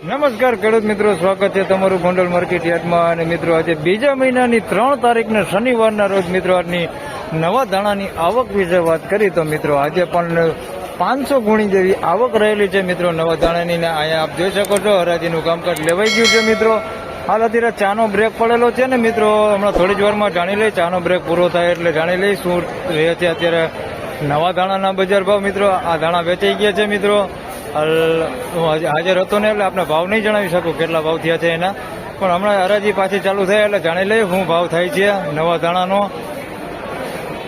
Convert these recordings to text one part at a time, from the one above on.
નમસ્કાર ખેડૂત મિત્રો, સ્વાગત છે તમારું ગોંડલ માર્કેટ યાર્ડમાં. અને મિત્રો આજે બીજા મહિનાની 3 તારીખને શનિવારના રોજ મિત્રો આજની નવા ધાણાની આવક વિશે વાત કરી તો મિત્રો આજે પણ 500 ગુણી જેવી આવક રહેલી છે મિત્રો નવા ધાણાની. ને અહીંયા આપ જોઈ શકો છો હરાજીનું કામકાજ લેવાઈ ગયું છે મિત્રો. હાલ અત્યારે ચાનો બ્રેક પડેલો છે ને મિત્રો, હમણાં થોડી જ વારમાં જાણી લઈ, ચાનો બ્રેક પૂરો થાય એટલે જાણી લઈ શું રહે છે અત્યારે નવા ધાણાના બજાર ભાવ. મિત્રો આ ધાણા વેચાઈ ગયા છે મિત્રો. હું હાજર હતો ને એટલે આપણે ભાવ નહીં જણાવી શકું કેટલા ભાવ થયા છે એના, પણ હમણાં હરાજી પાછી ચાલુ થાય એટલે જાણી લઈ શું ભાવ થાય છે નવા ધાણાનો.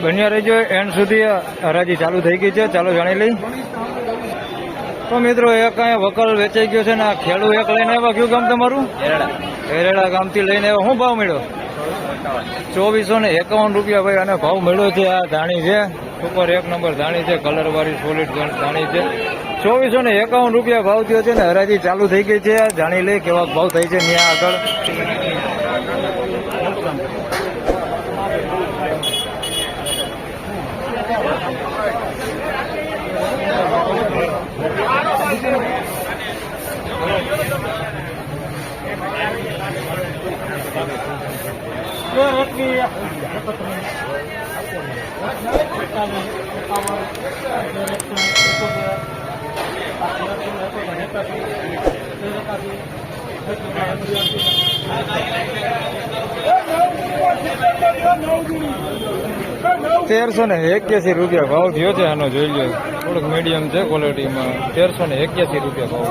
બન્યા રહેજો એન્ડ સુધી, હરાજી ચાલુ થઈ ગઈ છે, ચાલો જાણી લઈ. તો મિત્રો એક અહીંયા વકલ વેચાઈ ગયો છે ને આ ખેડૂત એક લઈને આવ્યા. કયું ગામ તમારું? એરેડા ગામથી લઈને આવ્યો. શું ભાવ મળ્યો? 2451 રૂપિયા ભાઈ. અને ભાવ મળ્યો છે. આ ધાણી છે સુપર એક નંબર ધાણી છે, કલર વાળી સોલિડ ધાણી છે. 2451 રૂપિયા ભાવ થયો છે ને હરાજી ચાલુ થઈ ગઈ છે. જાણી લઈ કેવા ભાવ થાય છે ત્યાં આગળ. ₹1381 રૂપિયા ભાવ થયો છે આનો. જોઈ લો થોડુંક મીડિયમ છે ક્વોલિટીમાં. 1381 રૂપિયા ભાવ.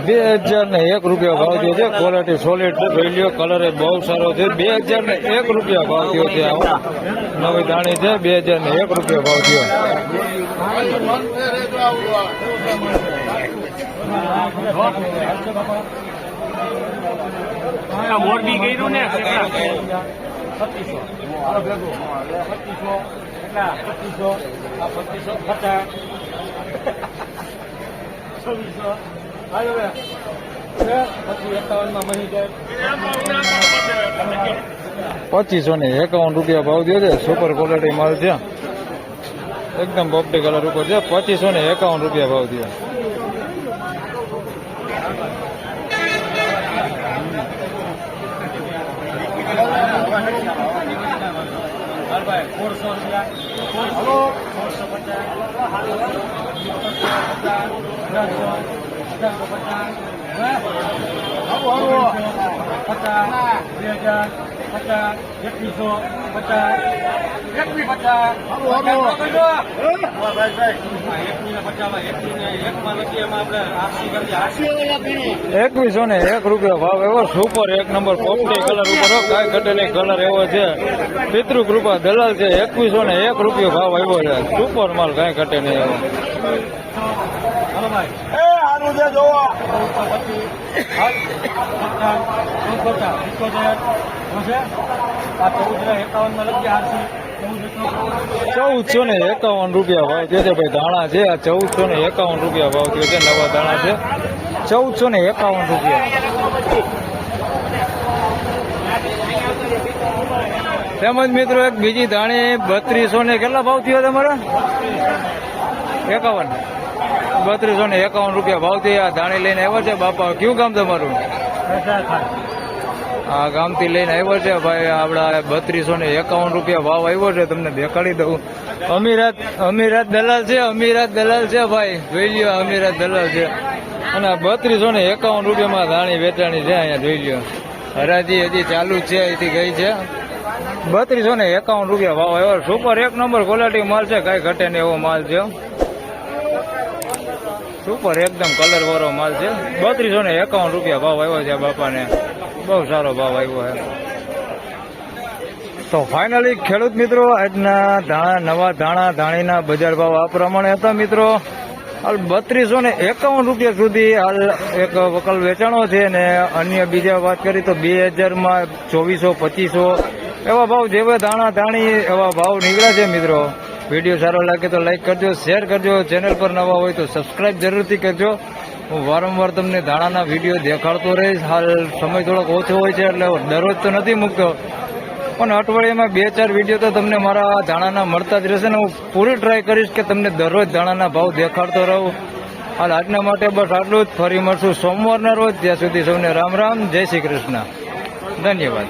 ₹2001 રૂપિયા ભાવ થયો છે. ક્વોલિટી સોલિડ છે, જોઈ લો, કલર બહુ સારો છે. ₹2001 રૂપિયા ભાવ થયો છે. નવી ધાણી છે. ₹2001 રૂપિયા ભાવ થયો. મોરબી ગયું ને 2551 રૂપિયા ભાવ થયો છે. સુપર ક્વોલિટી માલ છે, એકદમ પોપટી કલર ઉપર છે. 2551 રૂપિયા ભાવ થયો. ₹2101 રૂપિયા ભાવ એવો. સુપર એક નંબર પોપટી કલર ઉપર, કાંઈ ઘટે નહીં, કલર એવો છે. પિતૃ કૃપા દલાલ છે. ₹2101 રૂપિયો ભાવ આવ્યો છે. સુપર માલ, કાંઈ ઘટે નહીં એવો. ₹1451 રૂપિયા ભાવ થયો છે ભાઈ. ધાણા છે આ ₹1451 રૂપિયા ભાવ થયો છે. નવા ધાણા છે. ₹1451 રૂપિયા. તેમજ મિત્રો એક બીજી ધાણી 3200 ને કેટલા ભાવ થયો તમારા? 51. 3251 રૂપિયા ભાવ થી આ ધાણી લઈને આવ્યો છે બાપા. કયું ગામ તમારું? આ ગામથી લઈને આવ્યો છે ભાઈ. આપડા 3251 રૂપિયા ભાવ આવ્યો છે. તમને દેખાડી દઉં. અમીરાત દલાલ છે. અમીરાત દલાલ છે ભાઈ, જોઈ લ્યો. અમીરાત દલાલ છે. અને 3251 રૂપિયામાં ધાણી વેચાણી છે. અહીંયા જોઈ લ્યો. હરાજી હજી ચાલુ છે, અહીંથી ગઈ છે. 3251 રૂપિયા ભાવ આવ્યો. સુપર એક નંબર ક્વોલિટી માલ છે, કઈ ઘટે નહીં એવો માલ છે. સુપર એકદમ કલર વાળો માલ છે. 3251 રૂપિયા ભાવ આવ્યો છે બાપાને. બહુ સારો ભાવ આવ્યો છે. તો ફાઇનલી ખેડૂત મિત્રો આજના નવા ધાણીના બજાર ભાવ આ પ્રમાણે હતા મિત્રો. હાલ 3251 રૂપિયા સુધી હાલ એક વકલ વેચાણો છે. ને અન્ય બીજા વાત કરી તો 2000 માં 2400 2500 એવા ભાવ જેવા ધાણી એવા ભાવ નીકળ્યા છે મિત્રો. વિડીયો સારો લાગે તો લાઈક કરજો, શેર કરજો, ચેનલ પર નવા હોય તો સબસ્ક્રાઈબ જરૂરથી કરજો. હું વારંવાર તમને ધાણાના વિડીયો દેખાડતો રહીશ. હાલ સમય થોડોક ઓછો હોય છે એટલે દરરોજ તો નથી મૂકતો, પણ અઠવાડિયામાં 2-4 વિડીયો તો તમને મારા ધાણાના મળતા જ રહેશે ને હું પૂરી ટ્રાય કરીશ કે તમને દરરોજ ધાણાના ભાવ દેખાડતો રહું. હાલ આજના માટે બસ આટલું જ. ફરી મળશું સોમવારના રોજ. ત્યાં સુધી સૌને રામ રામ, જય શ્રી કૃષ્ણ, ધન્યવાદ.